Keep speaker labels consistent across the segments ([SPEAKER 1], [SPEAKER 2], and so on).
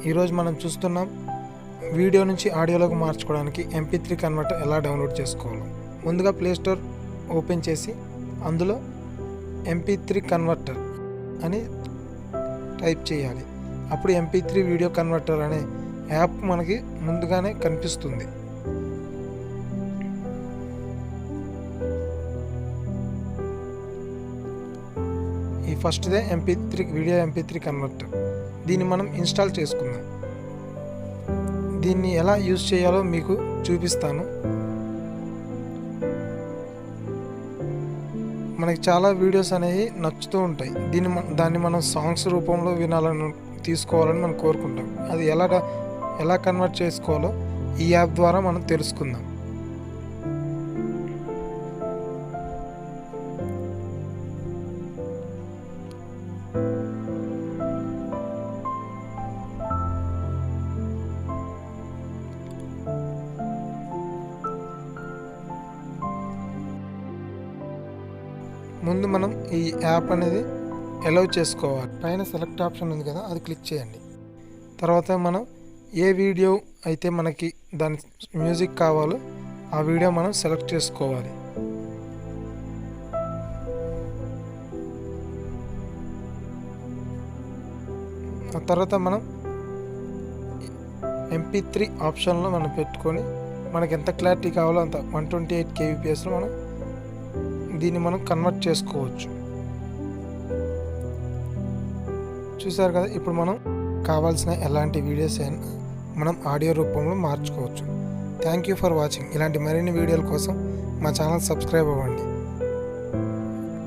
[SPEAKER 1] ఈరోజు మనం చూస్తున్నాం వీడియో నుంచి ఆడియోలోకి మార్చుకోవడానికి MP3 కన్వర్టర్ ఎలా డౌన్లోడ్ చేసుకోవాలో. ముందుగా ప్లే స్టోర్ ఓపెన్ చేసి అందులో MP3 కన్వర్టర్ అని టైప్ చేయాలి. అప్పుడు MP3 వీడియో కన్వర్టర్ అనే యాప్ మనకి ముందుగానే కనిపిస్తుంది. ఈ ఫస్ట్దే వీడియో MP3 కన్వర్టర్. దీన్ని మనం ఇన్స్టాల్ చేసుకుందాం. దీన్ని ఎలా యూజ్ చేయాలో మీకు చూపిస్తాను. మనకి చాలా వీడియోస్ అనేవి నచ్చుతూ ఉంటాయి. దాన్ని మనం సాంగ్స్ రూపంలో తీసుకోవాలని మనం కోరుకుంటాం. అది ఎలా కన్వర్ట్ చేసుకోవాలో ఈ యాప్ ద్వారా మనం తెలుసుకుందాం. ముందు మనం ఈ యాప్ అనేది అలౌ చేసుకోవాలి. పైన సెలెక్ట్ ఆప్షన్ ఉంది కదా, అది క్లిక్ చేయండి. తర్వాత మనం ఏ వీడియో అయితే మనకి దాని మ్యూజిక్ కావాలో ఆ వీడియో మనం సెలెక్ట్ చేసుకోవాలి. ఆ తర్వాత మనం MP3 ఆప్షన్లో మనం పెట్టుకొని మనకి ఎంత క్లారిటీ కావాలో అంత 128 kbpsలో దీన్ని మనం కన్వర్ట్ చేసుకోవచ్చు. చూసారు కదా, ఇప్పుడు మనం కావాల్సిన ఎలాంటి వీడియోస్ అయినా మనం ఆడియో రూపంలో మార్చుకోవచ్చు. Thank you for watching. ఇలాంటి మరిన్ని వీడియోల కోసం మా ఛానల్ సబ్స్క్రైబ్ అవ్వండి.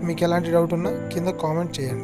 [SPEAKER 1] మీకు ఎలాంటి డౌట్ ఉన్నా కింద కామెంట్ చేయండి.